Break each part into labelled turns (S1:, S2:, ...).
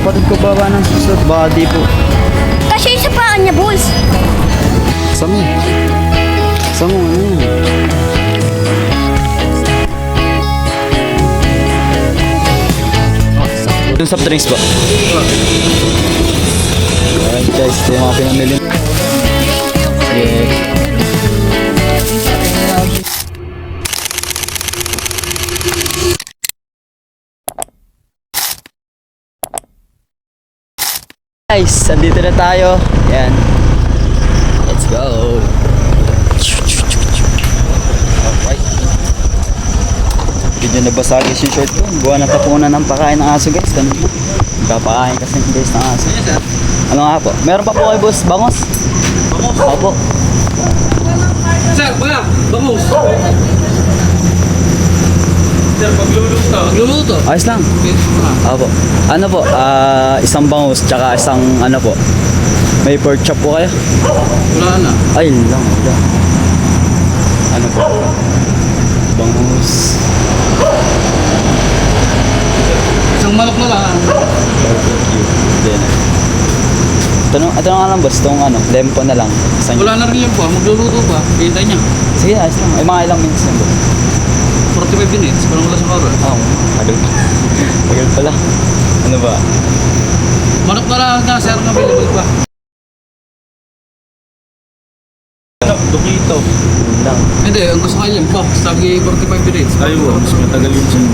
S1: kapatid ko baba ng susunod. Body po.
S2: Kasi sa paa niya, boss.
S1: Samo. Samo, ano yan? Yung soft drinks po. Alright guys, ito yung mga pinamili. Yeah. Guys, andito na tayo. Yan. Let's go. Alright. Hindi na basagis yung short ko. Gawa na tapunan ng pakain ng aso guys. Papakain kasi guys ng aso. Ano nga po? Meron pa po kayo boss? Bangos? Bangos? Opo.
S3: Sir, mga bangus. Sir, pagluluto. Pagluluto.
S1: Ayos lang. Opo. Ano po? Isang bangus tsaka isang ano po? May pork chop po kayo?
S3: Wala na.
S1: Ay, lang. Wala. Ano po? Bangus.
S3: Isang manok na lang.
S1: Barbecue. Then, ito na nga lang boss. Itong ano, lempo na lang. Isang
S3: Wala na rin yan po. Magluluto pa. Hintay niya.
S1: Sige, ayos lang. Ay, mga ilang minutes lang boss.
S3: 45 minutes. Parang wala sa oras.
S1: Tagal. Tagal pala. Ano ba?
S3: Manok na lang na sir na available pa.
S4: Dukito.
S1: Yun lang.
S3: Hindi, ang gusto ko yan pa. Sabi 45 minutes.
S4: Ayaw, mas matagal yun siya.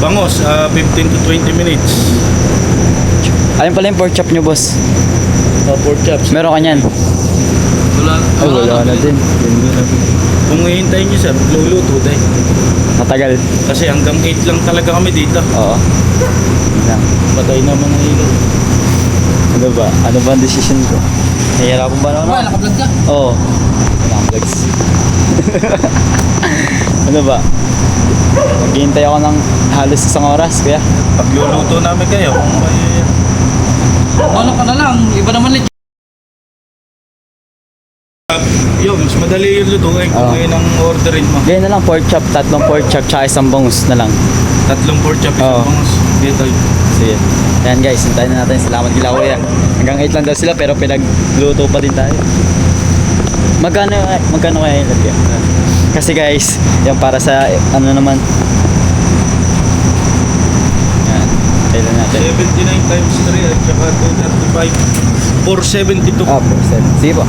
S4: Bangos, 15 to 20 minutes.
S1: Ayun pala yung pork chop nyo boss.
S4: Pork chops.
S1: Meron ka niyan?
S3: Wala.
S1: Ay, wala na din.
S4: Kung hihintayin nyo sir, luluto dahil.
S1: Matagal.
S4: Kasi hanggang 8 lang talaga kami dito.
S1: Oo. Yun lang.
S4: Patay naman ang ilaw.
S1: Ano ba? Ano ba ang decision ko? Nahihirapan ba naman?
S3: Ba, nakablog ka?
S1: Oo. Walang vlogs. Ano ba? Maghihintay ako ng halos isang oras, kuya.
S4: Pagluluto namin kayo, kung may...
S3: Manok ka na lang. Iba naman legit.
S4: Yun, mas madali yung lutuin kung
S1: Oo.
S4: ngayon ang orderin mo.
S1: Ganyan na lang, pork chop, tatlong pork chop, tsaka isang bangus na lang.
S4: Tatlong pork chop,
S1: Oo.
S4: isang bangos. Dito.
S1: Sige. Ayan guys, hintayin na natin. Salamat kila kuya. Hanggang 8 lang daw sila pero pinagluto pa din tayo. Magkano kaya yung lagyan? Kasi guys, yung para sa ano naman. Yan. Kailan natin.
S4: 79 times 3 at saka 235. 472.
S1: Ah, percent. Sige po.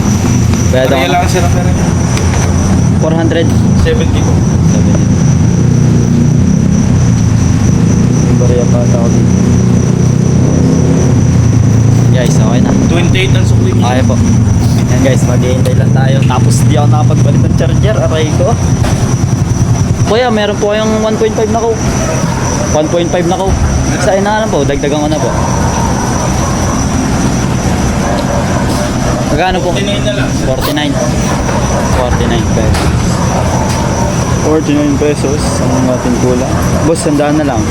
S1: Bayad
S4: Kaya
S1: ako.
S4: lang sila pera niya.
S1: 400.
S4: 70 po.
S1: Yung bariya pa ako dito. Guys, okay na.
S4: 28 ang sukli niya.
S1: Okay po. Yan guys, maghihintay lang tayo. Tapos di ako nakapagbalit ng charger. Aray ko. Kuya, meron po kayong 1.5 na coke. 1.5 na coke. Sa inahanan po, dagdagan ko na po. Magkano po?
S4: 49 na lang.
S1: 49. 49 pesos. 49 pesos ang ating kulang. Boss, sandaan na lang.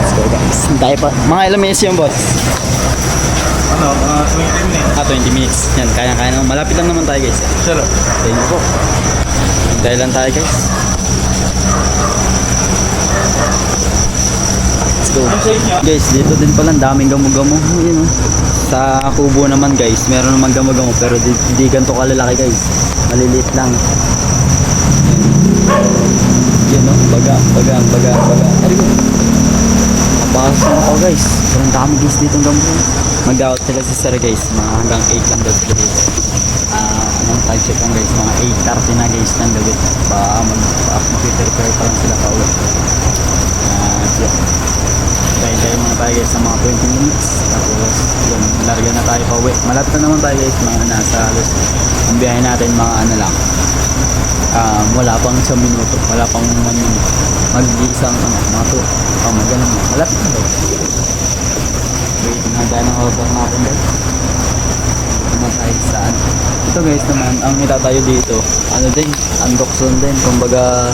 S1: Let's go guys. Tayo pa. Mga ilang minutes yung boss?
S4: Ano, 20 minutes.
S1: 20 minutes. Yan, kaya-kaya naman. Malapit lang naman tayo guys.
S4: Sir,
S1: Thank you po. Hintay lang tayo guys. Let's go.
S4: ang sa inyo?
S1: Guys, dito din pala ang daming gamo-gamo. Yun, oh. Sa kubo naman guys, meron naman gamo-gamo pero di ganito kalalaki guys. Maliliit lang. Yan oh, baga. Ari ko. Napasok ako guys. Parang dami guys dito ang gamo. Mag-out sila si sir guys. Mga hanggang 8 lang daw sila dito. Anong time check lang guys? Mga 8:30 na guys ng gabi. Mag-prepare pa lang sila pa ulit. Yeah. Tayo muna tayo guys sa mga 20 minutes. Tapos yun, larga na tayo pa uwi. Malapit na naman tayo guys. Mga nasa halos. Ang biyahe natin mga ano lang. Wala pang isang minuto. Wala pang 1 minute. Mag-iisang ano, mga 2. Ganun na. Malapit na guys. Waiting na tayo ng order natin guys. Ito na tayo saan. Ito guys naman, ang itatayo dito, ano din, undoxon din. Kumbaga,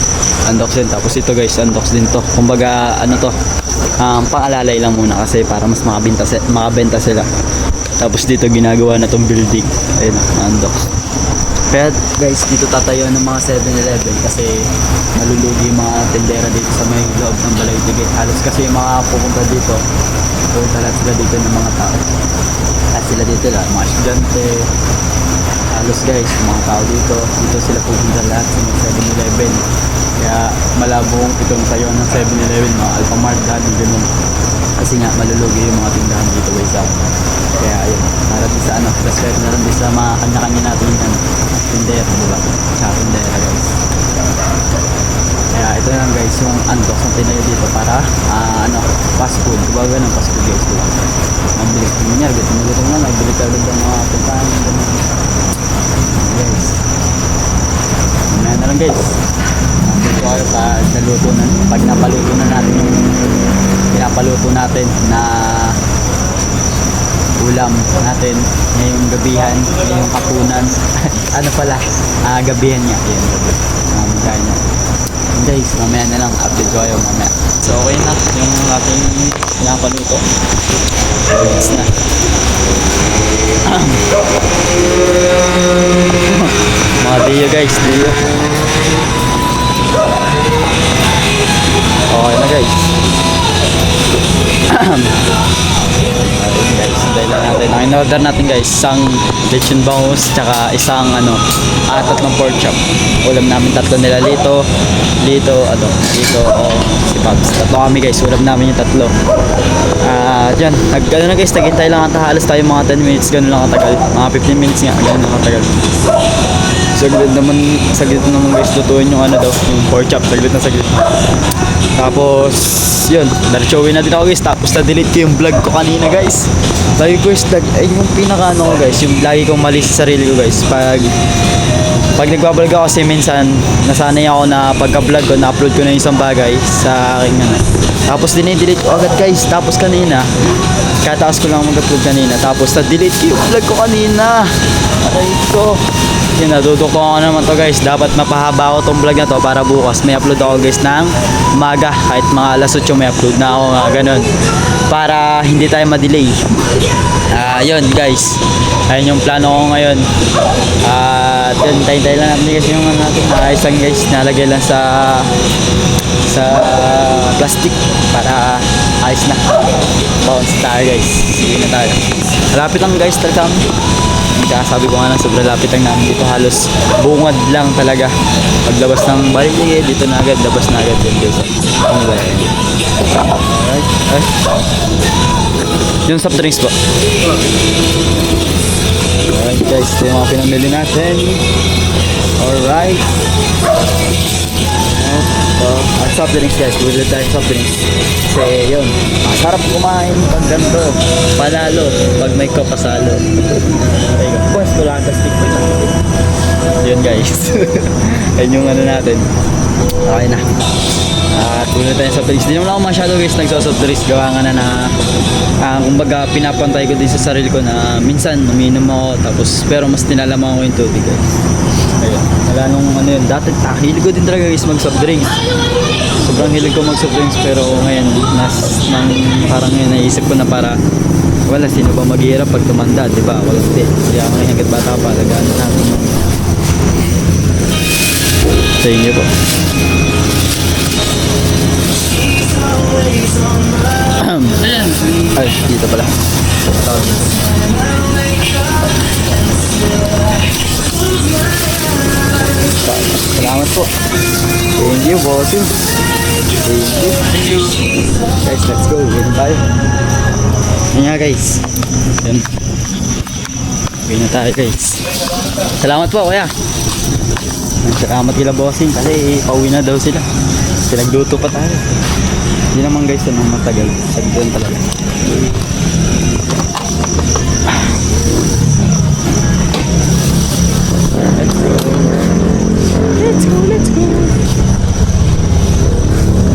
S1: undoxon. Tapos ito guys, undox din to. Kumbaga, ano to, pang-alalay lang muna kasi para mas makabenta sila. Tapos dito ginagawa na tong building. Ayun na, undox. Kaya guys, dito tatayo ng mga 7-Eleven kasi malulugi yung mga tendera dito sa may loob ng Balay-Tigay. Halos kasi yung mga pupunta dito, pupunta lahat sila dito ng mga tao. At sila dito lahat, mga estudyante. Halos guys, yung mga tao dito sila pupunta lahat sa may 7-Eleven. Kaya malabong itong tayo ng 7-Eleven, mga Alphamart, ganun. Kasi nga malulugi yung mga tindahan dito guys. Kaya ayun, para din sa respect na rin din sa mga kanya-kanya natin yung tindera, diba? Tsaka tindera guys. Kaya ito na lang guys, yung unbox ng tinayo dito para fast food. Diba ganun, fast food guys, diba? Mabilis kong nangyari, gutom na, nagbili ka ulit ng mga puntahan. Guys. Mamaya na lang guys. Dito kayo pag napaluto na natin yung pinapaluto natin na ulam natin ngayong gabihan, ngayong hapunan. Gabihan niya. Ayan, gabi. Magkain na. Guys, mamaya na lang. Update ko kayo mamaya. So, okay na yung ating pinapaluto. Yes na. Mga diyo guys, diyo. Okay na guys. Ayun guys, dahil lang natin. Ang in-order natin guys, isang lechon bangus, tsaka isang tatlong pork chop. Ulam namin tatlo nila Lito, si Pabs. Tatlo kami guys, ulam namin yung tatlo. Dyan, na guys, naghintay lang ata, halos tayo mga 10 minutes, ganun lang katagal. Mga 15 minutes nga, ganun lang katagal. Saglit naman guys, lutuin yung yung pork chop, saglit. Tapos, yun, diretso-uwi na din ako guys. Tapos na-delete ko yung vlog ko kanina guys. Lagi ko guys, yung pinaka ko guys, yung lagi kong mali sa sarili ko guys. Pag nagbablog ako kasi minsan, nasanay ako na pagka-vlog ko, na-upload ko na yung isang bagay sa aking Tapos dinidilete ko agad guys. Tapos kanina, kataas ko lang mag-upload kanina. Tapos na-delete ko yung vlog ko kanina. Aray ko. Yun, natutuko ko naman to guys. Dapat mapahaba ako tong vlog na to para bukas may upload ako guys ng umaga. Kahit mga alas 8 may upload na ako nga ganun. Para hindi tayo ma-delay. Yun guys. Ayun yung plano ko ngayon. Yun, tayo lang natin kasi yung natin naayos lang guys. Nalagay lang sa plastic para ayos na. Bounce tayo guys. Sige na tayo. Malapit lang guys talaga. Kaya sabi ko nga lang sobrang lapit lang namin dito, halos bungad lang talaga. Paglabas ng Balay-Tigay, dito na agad, labas na agad yun guys. Ano ba yan? Alright, yung soft drinks po. Alright guys, ito yung mga pinamili natin. Alright. Soft drinks guys, bili tayo soft drinks. Kasi yun, masarap kumain pag ganito. Panalo pag may kapasalo. Pwes ko lang stick po lang. Yun guys. Yan yung natin. Okay na. Tulad tayo sa drinks. Di naman ako masyado guys nagsosoft drinks. Gawa nga na kumbaga pinapantay ko din sa sarili ko na minsan uminom ako. Tapos pero mas tinalaman ko yung tubig guys. Ayun. Wala nung yun. Dati hilig ko din talaga guys mag soft drinks. Sobrang hilig ko mag soft drinks. Pero ngayon parang ngayon naisip ko na para wala, sino ba maghihirap pag tumanda, di ba? Wala, hindi. Kaya ngayon hanggat bata pa, lagaan natin yung sa inyo po.
S3: Ayan.
S1: Ay, dito pala. Salamat po. Thank you, bossing. Thank you. Guys, let's go. Ganun tayo. Yan nga guys. Yan. Okay na tayo guys. Salamat po kuya. Salamat kila bossing kasi pauwi na daw sila. Pinagluto pa tayo. Hindi naman guys yan ang matagal. Sagdan talaga. Let's go. Let's go.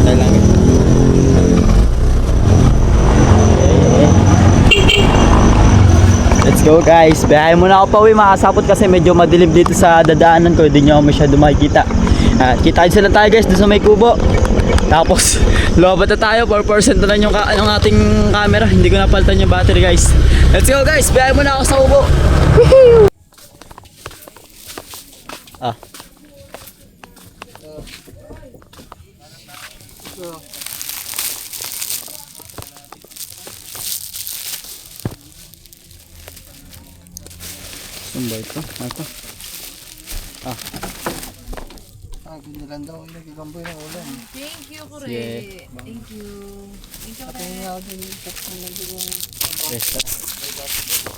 S1: Tayo lang guys. Let's go guys. Biyahe muna ako pa uwi. Makasapot kasi medyo madilim dito sa dadaanan ko. Hindi nyo ako masyado makikita. Kita sila tayo guys doon sa may kubo. Tapos lobat na tayo. 4% na lang yung ating camera. Hindi ko napalitan yung battery guys. Let's go guys. Biyahe muna ako sa kubo. Woohoo! Ah. Saan ba ito? Ito. Ah.
S5: Ah, ganyan daw. Nagkakamboy ng ulan.
S6: Thank you, Kure.
S1: Sige.
S6: Thank you. Thank you,
S5: Ito
S6: Kure.
S5: nga din. Tapos nagiging
S1: Yes, tara.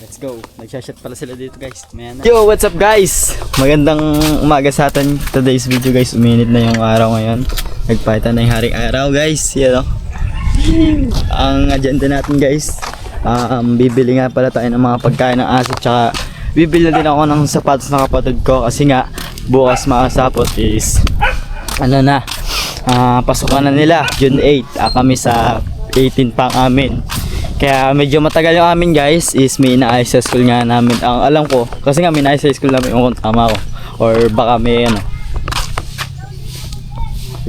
S1: Let's go. Nagsashot pala sila dito guys. Yo, what's up guys? Magandang umaga sa atin. Today's video guys. Uminit na yung araw ngayon. Nagpahita na yung haring araw guys. Yan o. Ang agenda natin guys. Bibili nga pala tayo ng mga pagkain ng aso. Tsaka bibili na din ako ng sapatos ng kapatid ko. Kasi nga bukas makasapot is ano na. Pasukan na nila. June 8. Kami sa 18 pang amin. Kaya medyo matagal yung amin guys is may inaayos sa school nga namin. Ang alam ko, kasi nga may inaayos sa school namin kung tama ko. Or baka may ano.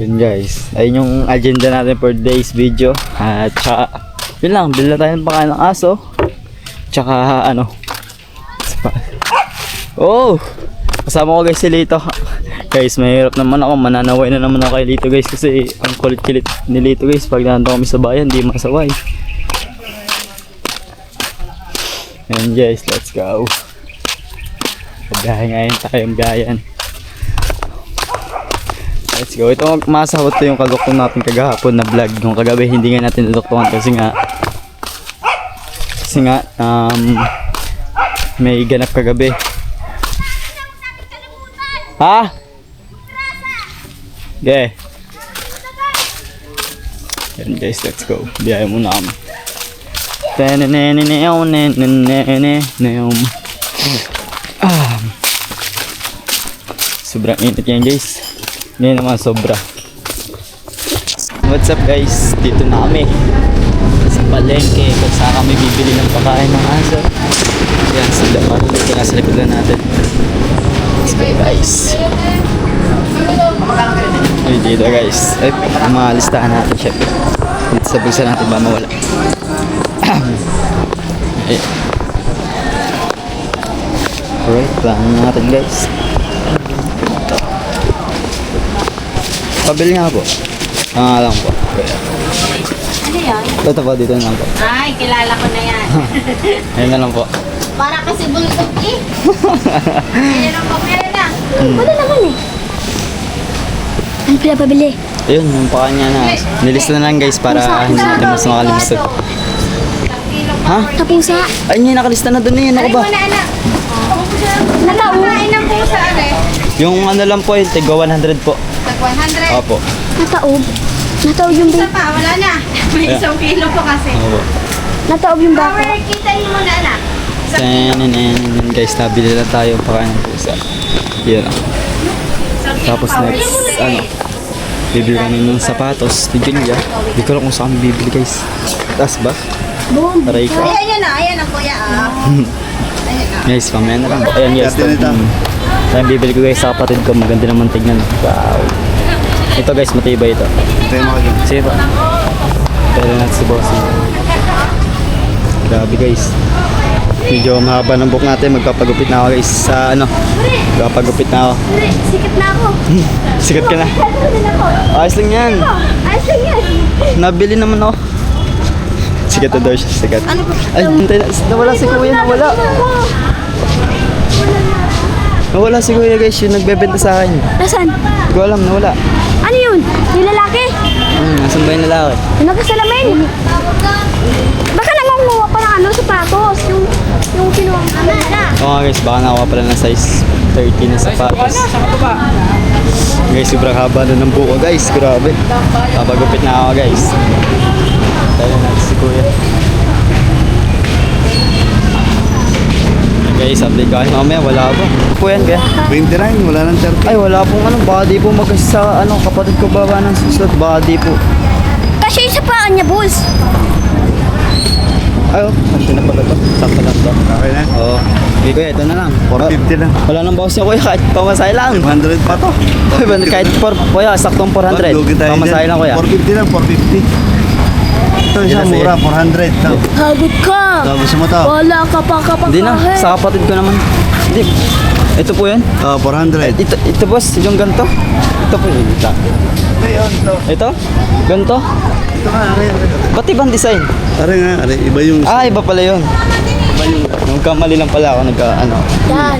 S1: Yun guys. Ayun yung agenda natin for today's video. At saka, yun lang. Bilhin na tayo ng pakain ng aso. Tsaka ano. Oh! Kasama ko guys si Lito. Guys, mahirap naman ako. Mananaway na naman ako kay Lito guys. Kasi ang kulit-kilit ni Lito guys. Pag nandito kami sa bayan, di masaway. And guys, let's go. Paggahay ngayon tayong gayan. Let's go. Ito masahot to yung kaduktong natin kagahapon na vlog. Yung kagabi hindi nga natin naduktungan kasi nga may ganap kagabi. Ha? Okay. And guys, let's go. Biyahe muna kami. Sobrang init yan guys. Ngayon naman sobra. What's up guys? Dito na kami sa palengke kung saan kami bibili ng pagkain ng aso. Yan sila. Dito na sa likod na natin. Let's go guys. Ay dito guys. Ay mga listahan natin syempre. Dito sa bulsa natin ba mawala. Alright, plano natin guys. Pabili nga po. Lang po.
S2: Ano yan?
S1: Ito po, dito na lang po.
S6: Ay, kilala ko na yan.
S1: Ayun na lang po.
S2: Para kasi bulldog eh.
S6: Ayan ang pamilya na.
S2: Wala naman eh. Ano pala pabili?
S1: Ayun, yung pakain niya na. Nilista na lang guys para hindi natin mas makalimutan. Ha?
S2: Tapusa.
S1: Ay, hindi nakalista na doon eh. Ano ba?
S6: Wala, anak.
S2: Nataon.
S6: Kain ng pusa, ate.
S1: Yung ano lang po, yung tigo 100 po.
S6: Tag 100.
S1: Opo.
S2: Nataob. Nataob yung
S6: Isa
S2: baby.
S6: pa, wala na. May isang kilo po kasi.
S1: Opo.
S2: Nataob yung baka.
S6: Power, kita mo na, anak.
S1: Then guys, nabili na tayo yung pakain ng pusa. Yun lang. Tapos next, ano, bibili kami ng sapatos ni Julia. Hindi ko lang kung saan kami bibili guys. Taas ba?
S2: Boom.
S1: Aray ka.
S6: Ayan na, ayan ang kuya.
S1: Guys, mamaya na lang. Ayan guys, yung bibili ko guys sa kapatid ko. Maganda naman tignan. Wow. Ito guys, matibay ito. Sige pa. Pero natin si Bossy. Grabe guys. Medyo mahaba ng buhok natin. Magpapagupit na ako guys sa ano. Magpapagupit na ako.
S2: Sikat na ako.
S1: Sikat ka na. Ayos lang yan.
S2: Ayos lang yan.
S1: Nabili naman ako. Sikat na daw siya. Sikat. Ay, hintay na. Nawala si kuya. Nawala. Nawala si kuya guys. Yung nagbebenta sa akin.
S2: Nasaan?
S1: Hindi ko alam. Nawala.
S2: Ano yun? Yung lalaki?
S1: Nasaan ba yung lalaki?
S2: Yung nagkasalamin? Baka nangunguha pa ng ano, sapatos. Yung kinuha mo na.
S1: Oo nga guys. Baka nakuha pala ng size 30 na sapatos. Guys, sobrang haba na ng buko guys. Grabe. Papagupit na ako guys. Tayo natin si kuya. Guys, update ko kayo mamaya. Wala po. Po yan kaya?
S5: 29, wala nang 30.
S1: Ay, wala pong ano. Baka di po sa ano, kapatid ko baba ng susunod. Baka di po.
S2: Kasi sa paan niya, boss.
S1: Ay, oh. Ito na pala to. Sakto lang to.
S5: Okay na.
S1: Oo. Okay kuya, ito na lang.
S5: 450 lang.
S1: Wala nang bawas niya kuya. Kahit pamasahe lang.
S5: 100 pa to.
S1: Kahit kuya, saktong 400.
S5: Lugi tayo
S1: Pamasahe
S5: dyan.
S1: lang kuya.
S5: 450 lang, 450. Ito
S1: Hindi
S5: isang
S1: na,
S5: mura, 400. Ito.
S2: Hagot ka.
S5: Ito, gusto mo to?
S2: Wala ka pa kapag
S1: Hindi na, sa kapatid ko naman. Hindi. Ito po yun?
S5: 400.
S1: Ito boss, yung ganito. Ito po yun.
S5: Ayun, ito.
S1: Ito? Ganito?
S5: Ito nga,
S1: Ba't ibang design?
S5: Are nga, are. Iba yung...
S1: Ah, iba pala yun. Nung kamali lang pala ako ano.
S2: Yan.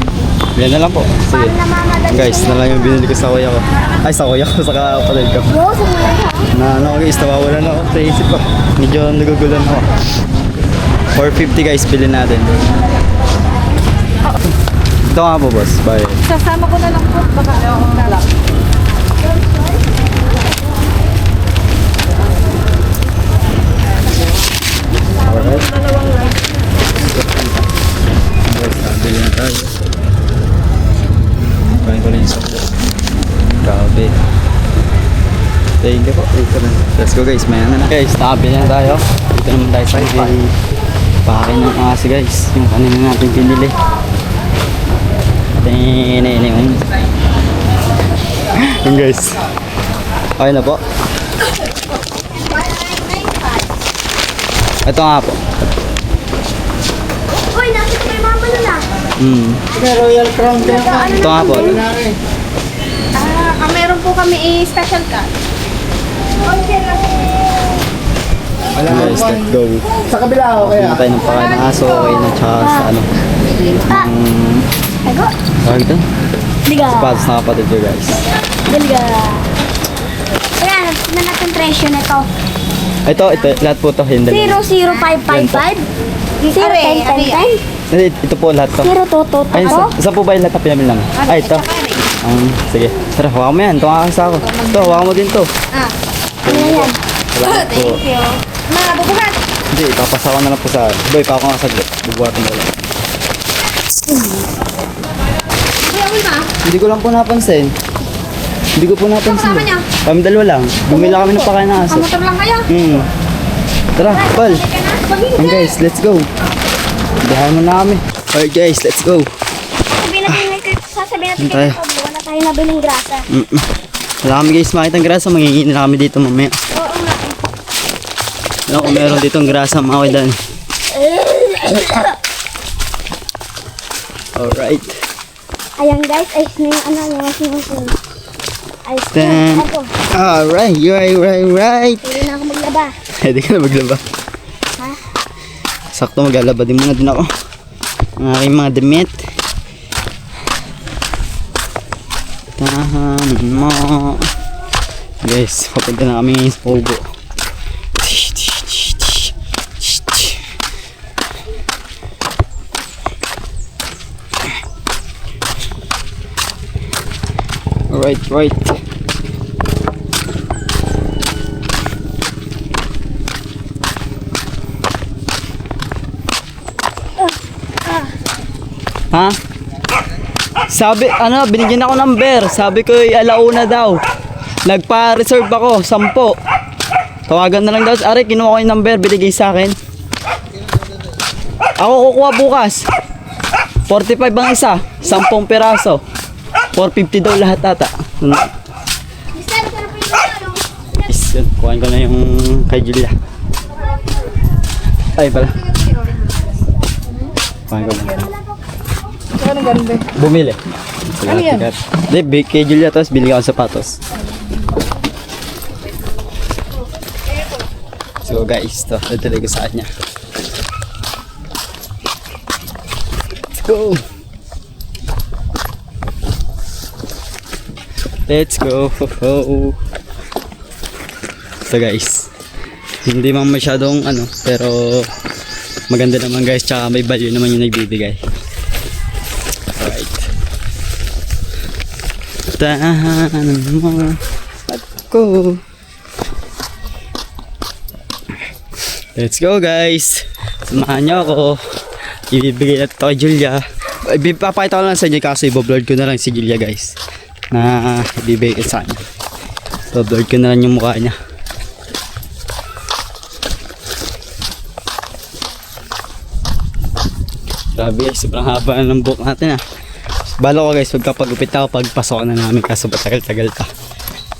S1: Yan na lang po. Sige.
S2: Paano namamadali
S1: Guys, na lang yung binili ko sa kuya ko. Ay, sa kuya ko, sa kapatid ko.
S2: Yo, sumulan ha.
S1: Na ano guys, nawawalan ako sa isip ko. Medyo nagugulan ako. 450 guys, bilhin natin. Ito nga po boss, bye.
S6: Sasama ko na lang po. Baka ako na lang.
S1: Alright. Guys, nabili na tayo. Kain ko na yung sakto. Grabe. Thank you po. Let's go guys, may na. Guys, nakabili na tayo. Dito naman tayo sa pakain ng asi guys. Yung kanina natin pinili. Tininin. Yung guys. Okay na po. Ito nga po.
S2: Uy, nasa ko yung mama na.
S5: Royal Crown din ako.
S1: Ito nga po.
S6: Meron po kami special card.
S1: Guys, let's go.
S5: Sa kabila ako kaya.
S1: Kumain tayo ng pakain ng aso. Okay na tsaka sa ano.
S2: Tago.
S1: Tawag ito?
S2: Liga.
S1: Sapatos na kapatid ko guys.
S2: Liga. Ayan, na natin presyo nito.
S1: Ito, lahat po ito. Hindi.
S2: 00555. 01010.
S1: Ito po lahat to.
S2: 0222.
S1: Ay, isa po ba yung lahat na pinamil namin? Ay, ito. Sige. Tara, hawakan mo yan. Ito nga sa ako. Ito, hawakan mo din to.
S2: Ano yan?
S1: Salamat po.
S6: Thank you. Mabubuhat.
S1: Hindi, ipapasa ko na lang po sa... Boy, pa ako nga saglit. Bubuhatin ko lang.
S6: Kuya Wilma,
S1: Hindi ko lang po napansin. Hindi ko po napansin.
S6: kasama niya?
S1: Kami dalawa lang. Bumila kami ng pakain ng aso.
S6: motor lang kayo.
S1: Tara, Pal.
S6: Pag
S1: And guys, let's go. Biyahan mo na kami. Alright guys, let's go.
S2: Sasabihin natin
S1: Tayo.
S2: kay Pablo, wala tayo nabiling grasa.
S1: Wala kami guys makita ng grasa. Mangingin na kami dito mamaya.
S2: Oo nga.
S1: Alam ko meron dito ang grasa mga kaidan. Alright.
S2: Ayan guys, ayos na yung ano, yung washing machine. Ayos na.
S1: Then,
S2: Ako,
S1: alright. Right.
S2: pwede na ako maglaba.
S1: Pwede ka na maglaba.
S2: Ha?
S1: Sakto maglalaba din muna din ako. Ang aking mga damit. Tahan mo. Guys, papunta na kami sa Pogo. Right. Ha? Sabi, binigyan ako ng bear. Sabi ko, alauna daw. Nagpa-reserve ako, 10. Tawagan na lang daw. Ari, kinuha ko yung number, binigay sa akin. Ako kukuha bukas. 45 ang isa, 10 peraso. 450 daw lahat ata.
S2: Mister, sarap yung ano.
S1: Is, yun, kuhain ko na yung kay Julia. Ay pala. Kuhain ko na. Bumili. Ano yan? Hindi, kay Julia tapos bili ako ng sapatos. So guys, ito. Natuloy ko sa kanya. Let's go! Let's go! So guys, hindi man masyadong pero maganda naman guys, tsaka may value naman yung nagbibigay. Alright. Tahanan mo ako. Let's go guys. Samahan nyo ako. Ibibigay na ito kay Julia. Ipapakita ko lang sa inyo kasi i-vlog ko na lang si Julia guys. Na ibibigay ko sa kanya. I-vlog ko na lang yung mukha niya. Grabe guys, sobrang haba na ng buhok natin ah. Balo ko guys, magkapagupit ako pagpasok na namin kaso matagal-tagal pa.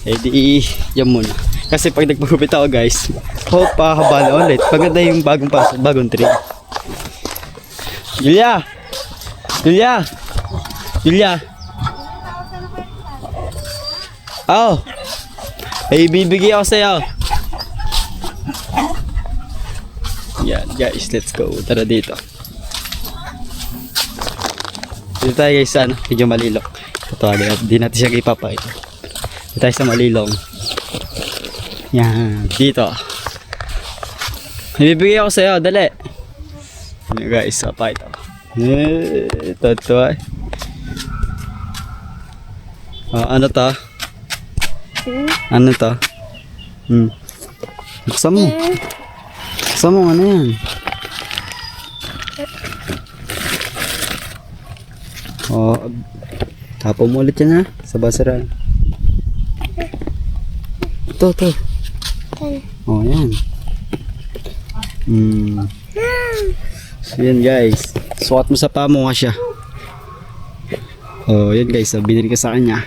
S1: Eh di, yan muna. Kasi pag nagpagupit ako guys, pakahaba na ulit. Maganda yung bagong trim. Julia! Julia. Oh. Ay, bibigay ako sa'yo. Yan, guys. Let's go. Tara dito. Dito tayo guys sa ano, medyo malilok. Tatawagan natin. Hindi natin siya ipapakita. Dito tayo sa malilong. Yan, dito. Ibibigay ako sa'yo, dali. Ano guys, papakita ko. Ito eh. Oh, ano to? Ano to? Buksan mo. Buksan mo, ano yan? Oh, tapon mo ulit yan ha, sa basura. Ito. Oh, yan. So, yan guys. Sukat mo sa paa mo nga siya. Oh, yan guys. Binili ka sa kanya.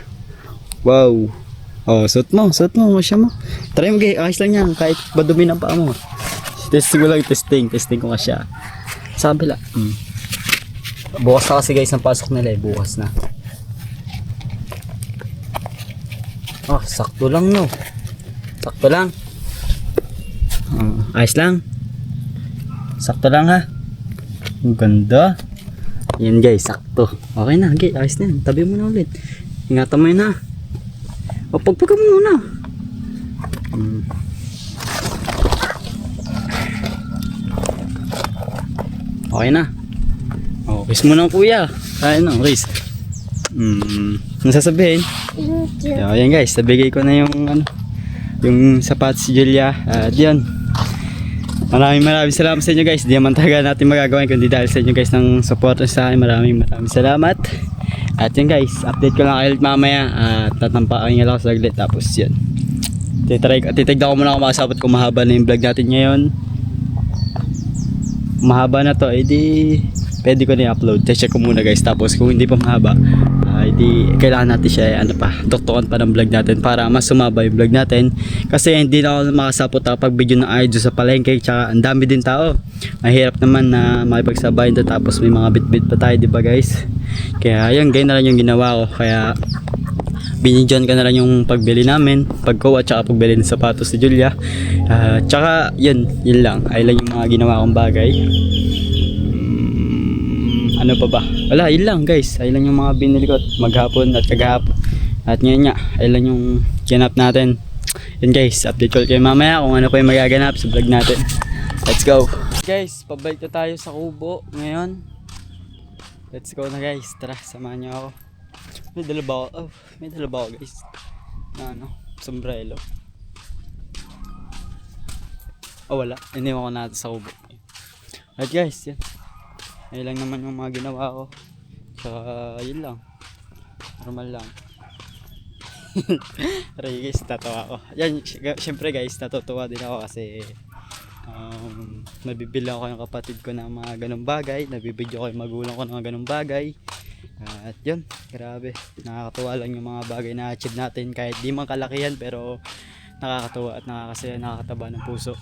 S1: Wow. Oh, suot mo siya mo. Try mo guys, ayos lang yan. Kahit badumi ng paa mo. Testing ko lang, testing ko nga siya. Sabi lang. Bukas na kasi guys ang pasok nila eh. Bukas na. Oh, sakto lang no. Sakto lang. Ayos lang. Sakto lang ha. Ang ganda. Yan guys, sakto. Okay na, okay, ayos na yan. Tabi mo na ulit. Ingatan mo yun ha. O, pagpaga mo muna. Okay na. O, kiss mo na kuya. Kaya na, kiss. Ano sasabihin? Yan guys, nabigay ko na yung ano, yung sapatos si Julia. At yun. Maraming salamat sa inyo guys. Di naman talaga natin magagawa kundi dahil sa inyo guys ng support sa akin. Maraming salamat. At yun guys, update ko lang kayo mamaya. At tatampakin nga lang ako saglit. Tapos yun. Titignan ko muna kung makasabot kung mahaba na yung vlog natin ngayon. Mahaba na to, edi pwede ko na i-upload. Check ko muna guys. Tapos kung hindi pa mahaba, edi kailangan natin siya tuktukan pa ng vlog natin para mas sumaba yung vlog natin. Kasi hindi na ako makasapot pag video ng idol sa palengke. Tsaka ang dami din tao. Mahirap naman na makipagsabay ito. Tapos may mga bit-bit pa tayo, diba guys? Kaya yan, ganyan na lang yung ginawa ko. Kaya binidyon ka na lang yung pagbili namin, pagkuha at saka pagbili ng sapatos si Julia. Tsaka yun lang. Ay lang yung mga ginawa kong bagay. Ano pa ba? Wala, yun lang guys. Ay lang yung mga binili ko maghapon at kagahapon. At ngayon nga, ay lang yung kinap natin. Yun guys, update ko kayo mamaya kung ano pa yung magaganap sa vlog natin. Let's go! Guys, pabalik na tayo sa kubo ngayon. Let's go na guys. Tara, samahan niyo ako. May dala ba ako? Oh, may dala ba ako guys? Na ano, sombrero. Oh wala, iniwan ko natin sa kubo. At guys, yan. Ayun lang naman yung mga ginawa ko. Tsaka yun lang. Normal lang. Aray guys, tatawa ko. Yan, syempre guys, natutuwa din ako kasi nabibili ako yung kapatid ko ng mga ganung bagay. Nabibidyo ko yung magulang ko ng mga ganung bagay. At yun, grabe. Nakakatuwa lang yung mga bagay na achieve natin. Kahit di man kalakihan pero nakakatuwa at nakakasaya, nakakataba ng puso.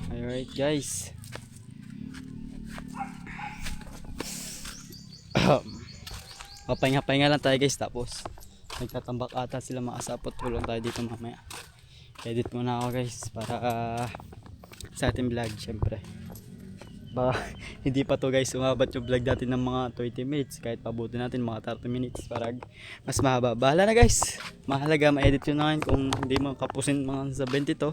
S1: Alright guys. Papahinga lang tayo guys. Tapos nagtatambak ata sila makasapot. Tulong tayo dito mamaya. Edit muna ako guys para sa ating vlog syempre. Baka hindi pa to guys umabat yung vlog natin ng mga 20 minutes. Kahit pabuti natin mga 30 minutes para mas mahaba. Bahala na guys. Mahalaga ma-edit yun na ngayon. Kung hindi mo kapusin mga sa 20 to.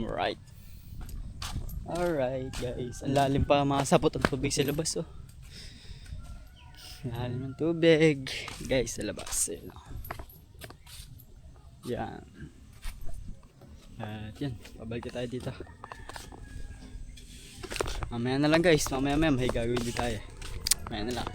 S1: Right. Alright guys. Ang lalim pa mga sapot ang tubig sa labas oh. Lalim ng tubig guys sa labas. Yan. At yan, pabalik tayo dito. Mamaya na lang guys, mamaya may gagawin din tayo. Mamaya na lang.